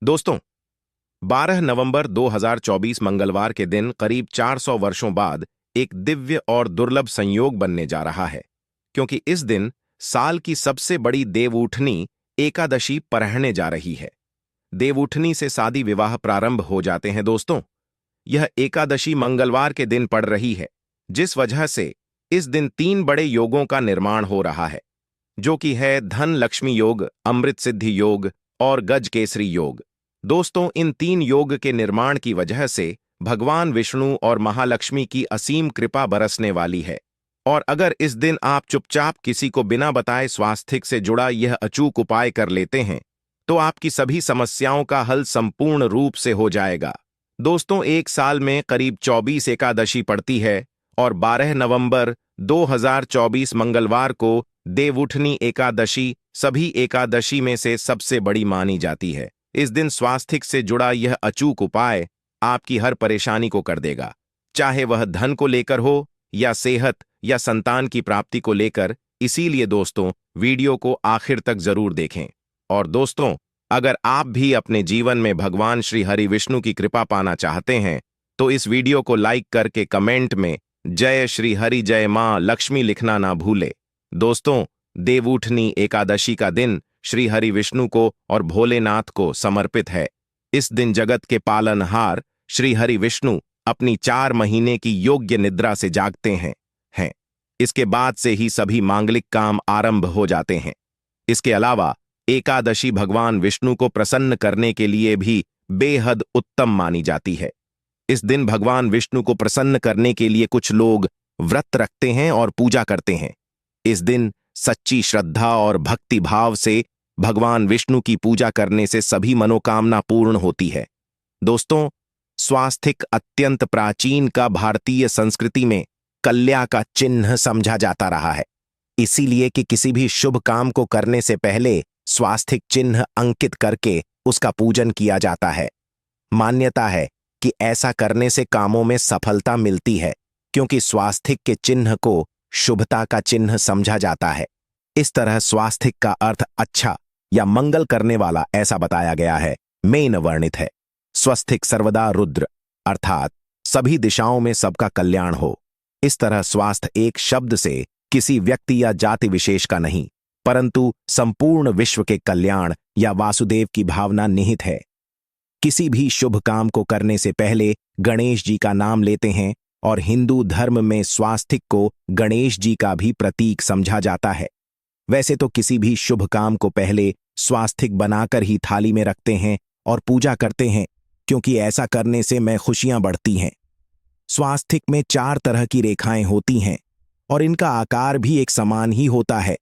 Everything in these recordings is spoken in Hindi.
दोस्तों, 12 नवंबर 2024 मंगलवार के दिन करीब 400 वर्षों बाद एक दिव्य और दुर्लभ संयोग बनने जा रहा है, क्योंकि इस दिन साल की सबसे बड़ी देवउठनी एकादशी परहने जा रही है। देवउठनी से शादी विवाह प्रारंभ हो जाते हैं दोस्तों। यह एकादशी मंगलवार के दिन पड़ रही है, जिस वजह से इस दिन तीन बड़े योगों का निर्माण हो रहा है, जो कि है धन लक्ष्मी योग, अमृत सिद्धि योग और गज केसरी योग। दोस्तों, इन तीन योग के निर्माण की वजह से भगवान विष्णु और महालक्ष्मी की असीम कृपा बरसने वाली है। और अगर इस दिन आप चुपचाप किसी को बिना बताए स्वास्थ्य से जुड़ा यह अचूक उपाय कर लेते हैं, तो आपकी सभी समस्याओं का हल संपूर्ण रूप से हो जाएगा। दोस्तों, एक साल में करीब 24 एकादशी पड़ती है और 12 नवंबर 2024 मंगलवार को देवउठनी एकादशी सभी एकादशी में से सबसे बड़ी मानी जाती है। इस दिन स्वास्थ्य से जुड़ा यह अचूक उपाय आपकी हर परेशानी को कर देगा, चाहे वह धन को लेकर हो या सेहत या संतान की प्राप्ति को लेकर। इसीलिए दोस्तों, वीडियो को आखिर तक जरूर देखें। और दोस्तों, अगर आप भी अपने जीवन में भगवान श्री हरि विष्णु की कृपा पाना चाहते हैं, तो इस वीडियो को लाइक करके कमेंट में जय श्री हरि जय मां लक्ष्मी लिखना ना भूले। दोस्तों, देवउठनी एकादशी का दिन श्री हरि विष्णु को और भोलेनाथ को समर्पित है। इस दिन जगत के पालनहार श्री हरि विष्णु अपनी 4 महीने की योग्य निद्रा से जागते हैं। इसके बाद से ही सभी मांगलिक काम आरंभ हो जाते हैं। इसके अलावा एकादशी भगवान विष्णु को प्रसन्न करने के लिए भी बेहद उत्तम मानी जाती है। इस दिन भगवान विष्णु को प्रसन्न करने के लिए कुछ लोग व्रत रखते हैं और पूजा करते हैं। इस दिन सच्ची श्रद्धा और भक्ति भाव से भगवान विष्णु की पूजा करने से सभी मनोकामना पूर्ण होती है। दोस्तों, स्वास्थिक अत्यंत प्राचीन का भारतीय संस्कृति में कल्या का चिन्ह समझा जाता रहा है। इसीलिए कि किसी भी शुभ काम को करने से पहले स्वास्थिक चिन्ह अंकित करके उसका पूजन किया जाता है। मान्यता है कि ऐसा करने से कामों में सफलता मिलती है, क्योंकि स्वास्थिक के चिन्ह को शुभता का चिन्ह समझा जाता है। इस तरह स्वास्थिक का अर्थ अच्छा या मंगल करने वाला ऐसा बताया गया है, में न वर्णित है। स्वस्तिक सर्वदा रुद्र, अर्थात सभी दिशाओं में सबका कल्याण हो। इस तरह स्वास्थ्य एक शब्द से किसी व्यक्ति या जाति विशेष का नहीं, परंतु संपूर्ण विश्व के कल्याण या वासुदेव की भावना निहित है। किसी भी शुभ काम को करने से पहले गणेश जी का नाम लेते हैं, और हिंदू धर्म में स्वास्तिक को गणेश जी का भी प्रतीक समझा जाता है। वैसे तो किसी भी शुभ काम को पहले स्वास्तिक बनाकर ही थाली में रखते हैं और पूजा करते हैं, क्योंकि ऐसा करने से में खुशियां बढ़ती हैं। स्वास्तिक में 4 तरह की रेखाएं होती हैं और इनका आकार भी एक समान ही होता है।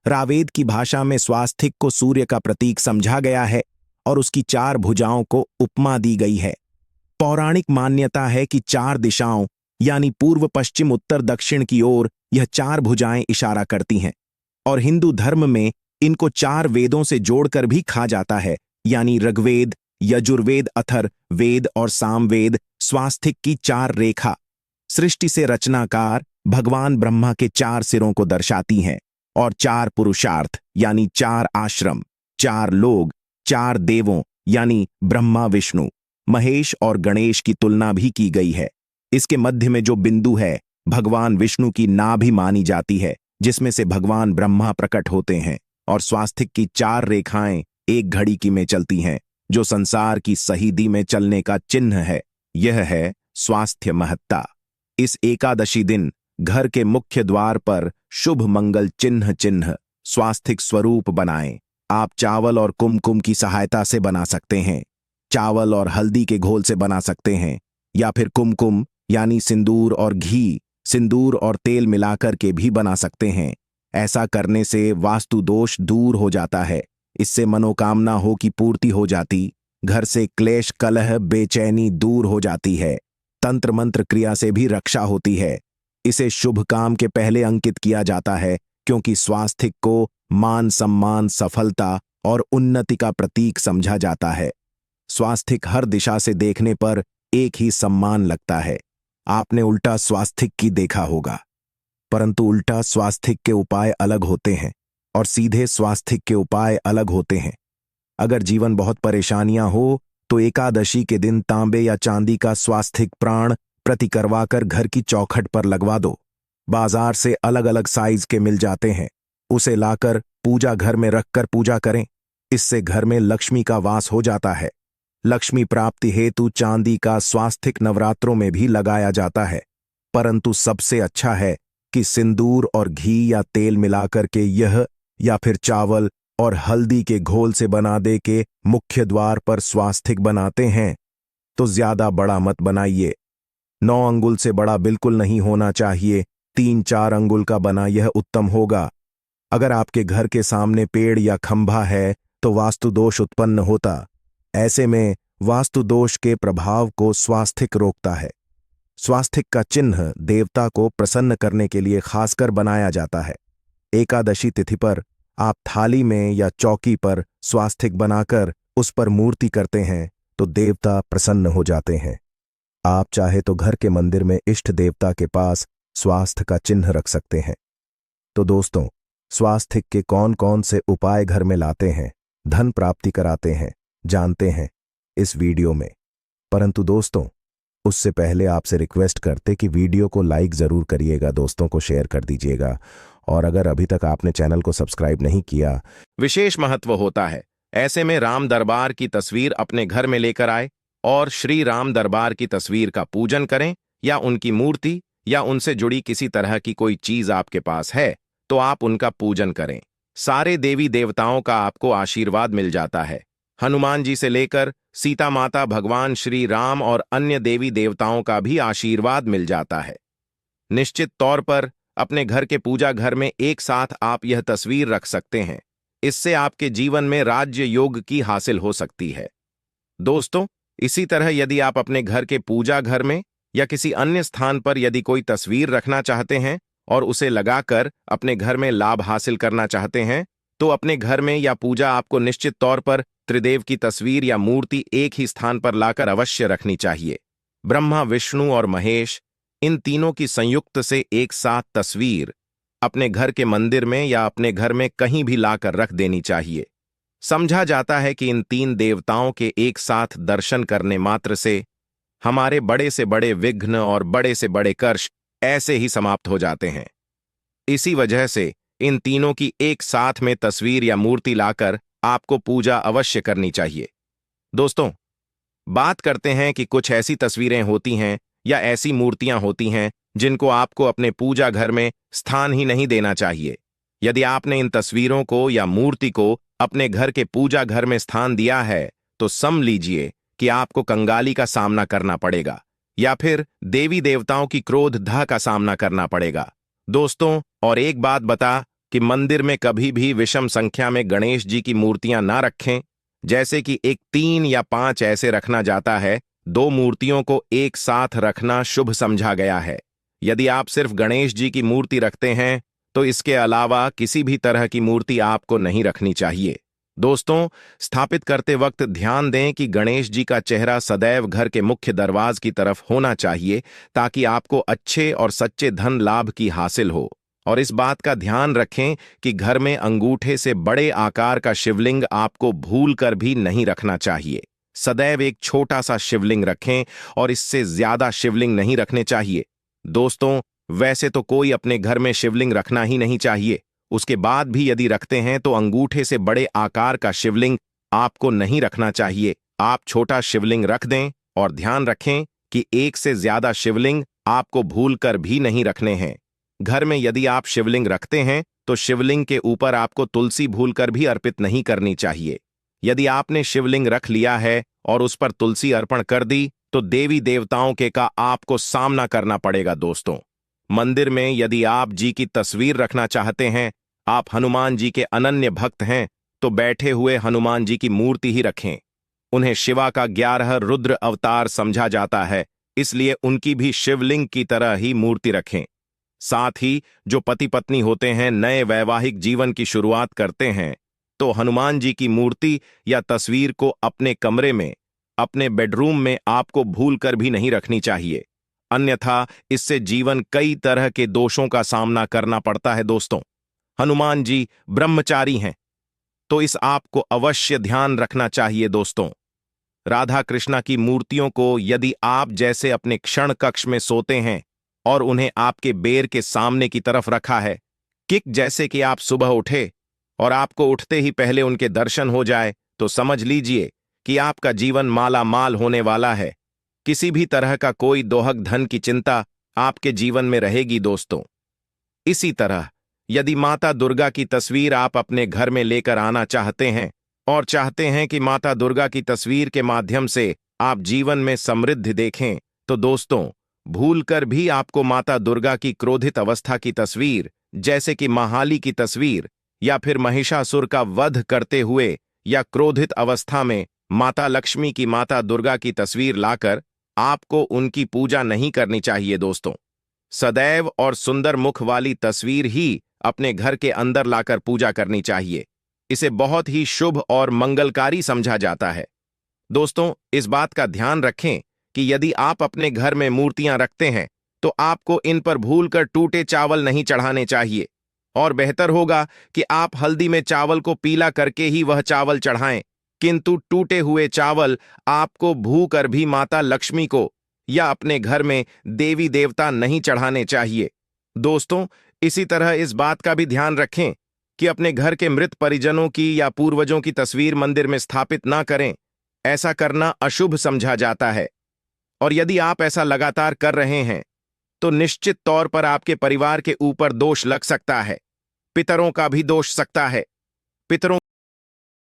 रावेद की भाषा में स्वास्तिक को सूर्य का प्रतीक समझा गया है और उसकी 4 भुजाओं को उपमा दी गई है। पौराणिक मान्यता है कि 4 दिशाओं यानी पूर्व पश्चिम उत्तर दक्षिण की ओर यह 4 भुजाएं इशारा करती हैं, और हिंदू धर्म में इनको 4 वेदों से जोड़कर भी कहा जाता है, यानी ऋग्वेद, यजुर्वेद, अथर्व वेद और सामवेद। स्वास्तिक की 4 रेखा सृष्टि से रचनाकार भगवान ब्रह्मा के 4 सिरों को दर्शाती हैं, और 4 पुरुषार्थ यानी 4 आश्रम, 4 लोग, 4 देवों यानी ब्रह्मा, विष्णु, महेश और गणेश की तुलना भी की गई है। इसके मध्य में जो बिंदु है भगवान विष्णु की नाभि मानी जाती है, जिसमें से भगवान ब्रह्मा प्रकट होते हैं। और स्वास्तिक की 4 रेखाएं एक घड़ी की में चलती हैं, जो संसार की सही दी में चलने का चिन्ह है। यह है स्वास्थ्य महत्ता। इस एकादशी दिन घर के मुख्य द्वार पर शुभ मंगल चिन्ह स्वास्तिक स्वरूप बनाएं। आप चावल और कुमकुम की सहायता से बना सकते हैं, चावल और हल्दी के घोल से बना सकते हैं, या फिर कुमकुम यानी सिंदूर और घी, सिंदूर और तेल मिलाकर के भी बना सकते हैं। ऐसा करने से वास्तु दोष दूर हो जाता है। इससे मनोकामना हो की पूर्ति हो जाती, घर से क्लेश कलह बेचैनी दूर हो जाती है, तंत्र मंत्र क्रिया से भी रक्षा होती है। इसे शुभ काम के पहले अंकित किया जाता है, क्योंकि स्वास्तिक को मान सम्मान, सफलता और उन्नति का प्रतीक समझा जाता है। स्वास्तिक हर दिशा से देखने पर एक ही सम्मान लगता है। आपने उल्टा स्वास्तिक की देखा होगा, परंतु उल्टा स्वास्तिक के उपाय अलग होते हैं और सीधे स्वास्तिक के उपाय अलग होते हैं। अगर जीवन बहुत परेशानियां हो तो एकादशी के दिन तांबे या चांदी का स्वास्तिक प्राण प्रति करवाकर घर की चौखट पर लगवा दो। बाजार से अलग अलग साइज के मिल जाते हैं, उसे लाकर पूजा घर में रखकर पूजा करें। इससे घर में लक्ष्मी का वास हो जाता है। लक्ष्मी प्राप्ति हेतु चांदी का स्वास्तिक नवरात्रों में भी लगाया जाता है, परंतु सबसे अच्छा है कि सिंदूर और घी या तेल मिलाकर के यह या फिर चावल और हल्दी के घोल से बना दे के मुख्य द्वार पर स्वास्तिक बनाते हैं तो ज्यादा बड़ा मत बनाइए। 9 अंगुल से बड़ा बिल्कुल नहीं होना चाहिए, 3-4 अंगुल का बना यह उत्तम होगा। अगर आपके घर के सामने पेड़ या खंभा है तो वास्तु दोष उत्पन्न होता। ऐसे में वास्तु दोष के प्रभाव को स्वास्तिक रोकता है। स्वास्तिक का चिन्ह देवता को प्रसन्न करने के लिए खासकर बनाया जाता है। एकादशी तिथि पर आप थाली में या चौकी पर स्वास्तिक बनाकर उस पर मूर्ति करते हैं तो देवता प्रसन्न हो जाते हैं। आप चाहे तो घर के मंदिर में इष्ट देवता के पास स्वास्थ्य का चिन्ह रख सकते हैं। तो दोस्तों, स्वास्तिक के कौन कौन से उपाय घर में लाते हैं, धन प्राप्ति कराते हैं, जानते हैं इस वीडियो में। परंतु दोस्तों, उससे पहले आपसे रिक्वेस्ट करते कि वीडियो को लाइक जरूर करिएगा, दोस्तों को शेयर कर दीजिएगा, और अगर अभी तक आपने चैनल को सब्सक्राइब नहीं किया। विशेष महत्व होता है। ऐसे में राम दरबार की तस्वीर अपने घर में लेकर आए और श्री राम दरबार की तस्वीर का पूजन करें, या उनकी मूर्ति या उनसे जुड़ी किसी तरह की कोई चीज आपके पास है तो आप उनका पूजन करें। सारे देवी देवताओं का आपको आशीर्वाद मिल जाता है। हनुमान जी से लेकर सीता माता, भगवान श्री राम और अन्य देवी देवताओं का भी आशीर्वाद मिल जाता है। निश्चित तौर पर अपने घर के पूजा घर में एक साथ आप यह तस्वीर रख सकते हैं। इससे आपके जीवन में राज्य योग की हासिल हो सकती है। दोस्तों, इसी तरह यदि आप अपने घर के पूजा घर में या किसी अन्य स्थान पर यदि कोई तस्वीर रखना चाहते हैं और उसे लगाकर अपने घर में लाभ हासिल करना चाहते हैं तो अपने घर में या पूजा आपको निश्चित तौर पर त्रिदेव की तस्वीर या मूर्ति एक ही स्थान पर लाकर अवश्य रखनी चाहिए। ब्रह्मा, विष्णु और महेश, इन तीनों की संयुक्त से एक साथ तस्वीर अपने घर के मंदिर में या अपने घर में कहीं भी लाकर रख देनी चाहिए। समझा जाता है कि इन 3 देवताओं के एक साथ दर्शन करने मात्र से हमारे बड़े से बड़े विघ्न और बड़े से बड़े कष्ट ऐसे ही समाप्त हो जाते हैं। इसी वजह से इन तीनों की एक साथ में तस्वीर या मूर्ति लाकर आपको पूजा अवश्य करनी चाहिए। दोस्तों, बात करते हैं कि कुछ ऐसी तस्वीरें होती हैं या ऐसी मूर्तियां होती हैं जिनको आपको अपने पूजा घर में स्थान ही नहीं देना चाहिए। यदि आपने इन तस्वीरों को या मूर्ति को अपने घर के पूजा घर में स्थान दिया है तो समझ लीजिए कि आपको कंगाली का सामना करना पड़ेगा या फिर देवी देवताओं की क्रोध धा का सामना करना पड़ेगा। दोस्तों, और एक बात बता कि मंदिर में कभी भी विषम संख्या में गणेश जी की मूर्तियां ना रखें। जैसे कि 1, 3 या 5 ऐसे रखना जाता है। 2 मूर्तियों को एक साथ रखना शुभ समझा गया है। यदि आप सिर्फ गणेश जी की मूर्ति रखते हैं तो इसके अलावा किसी भी तरह की मूर्ति आपको नहीं रखनी चाहिए। दोस्तों, स्थापित करते वक्त ध्यान दें कि गणेश जी का चेहरा सदैव घर के मुख्य दरवाज की तरफ होना चाहिए ताकि आपको अच्छे और सच्चे धन लाभ की हासिल हो। और इस बात का ध्यान रखें कि घर में अंगूठे से बड़े आकार का शिवलिंग आपको भूल कर भी नहीं रखना चाहिए। सदैव एक छोटा सा शिवलिंग रखें और इससे ज्यादा शिवलिंग नहीं रखने चाहिए। दोस्तों, वैसे तो कोई अपने घर में शिवलिंग रखना ही नहीं चाहिए। उसके बाद भी यदि रखते हैं तो अंगूठे से बड़े आकार का शिवलिंग आपको नहीं रखना चाहिए। आप छोटा शिवलिंग रख दें और ध्यान रखें कि एक से ज्यादा शिवलिंग आपको भूलकर भी नहीं रखने हैं। घर में यदि आप शिवलिंग रखते हैं तो शिवलिंग के ऊपर आपको तुलसी भूलकर भी अर्पित नहीं करनी चाहिए। यदि आपने शिवलिंग रख लिया है और उस पर तुलसी अर्पण कर दी तो देवी देवताओं के का आपको सामना करना पड़ेगा। दोस्तों, मंदिर में यदि आप जी की तस्वीर रखना चाहते हैं, आप हनुमान जी के अनन्य भक्त हैं तो बैठे हुए हनुमान जी की मूर्ति ही रखें। उन्हें शिवा का 11 रुद्र अवतार समझा जाता है, इसलिए उनकी भी शिवलिंग की तरह ही मूर्ति रखें। साथ ही जो पति पत्नी होते हैं, नए वैवाहिक जीवन की शुरुआत करते हैं तो हनुमान जी की मूर्ति या तस्वीर को अपने कमरे में, अपने बेडरूम में आपको भूलकर भी नहीं रखनी चाहिए, अन्यथा इससे जीवन कई तरह के दोषों का सामना करना पड़ता है। दोस्तों, हनुमान जी ब्रह्मचारी हैं तो इस आपको अवश्य ध्यान रखना चाहिए दोस्तों। राधा कृष्णा की मूर्तियों को यदि आप जैसे अपने क्षण कक्ष में सोते हैं और उन्हें आपके बेर के सामने की तरफ रखा है, किक जैसे कि आप सुबह उठे और आपको उठते ही पहले उनके दर्शन हो जाए, तो समझ लीजिए कि आपका जीवन माला माल होने वाला है। किसी भी तरह का कोई दोहक धन की चिंता आपके जीवन में रहेगी दोस्तों। इसी तरह यदि माता दुर्गा की तस्वीर आप अपने घर में लेकर आना चाहते हैं और चाहते हैं कि माता दुर्गा की तस्वीर के माध्यम से आप जीवन में समृद्धि देखें, तो दोस्तों भूलकर भी आपको माता दुर्गा की क्रोधित अवस्था की तस्वीर, जैसे कि महाली की तस्वीर या फिर महिषासुर का वध करते हुए या क्रोधित अवस्था में माता लक्ष्मी की माता दुर्गा की तस्वीर लाकर आपको उनकी पूजा नहीं करनी चाहिए दोस्तों। सदैव और सुंदर मुख वाली तस्वीर ही अपने घर के अंदर लाकर पूजा करनी चाहिए। इसे बहुत ही शुभ और मंगलकारी समझा जाता है। दोस्तों इस बात का ध्यान रखें कि यदि आप अपने घर में मूर्तियां रखते हैं तो आपको इन पर भूलकर टूटे चावल नहीं चढ़ाने चाहिए, और बेहतर होगा कि आप हल्दी में चावल को पीला करके ही वह चावल चढ़ाएं, किंतु टूटे हुए चावल आपको भूकर भी माता लक्ष्मी को या अपने घर में देवी देवता नहीं चढ़ाने चाहिए। दोस्तों इसी तरह इस बात का भी ध्यान रखें कि अपने घर के मृत परिजनों की या पूर्वजों की तस्वीर मंदिर में स्थापित ना करें। ऐसा करना अशुभ समझा जाता है, और यदि आप ऐसा लगातार कर रहे हैं तो निश्चित तौर पर आपके परिवार के ऊपर दोष लग सकता है। पितरों का भी दोष सकता है। पितरों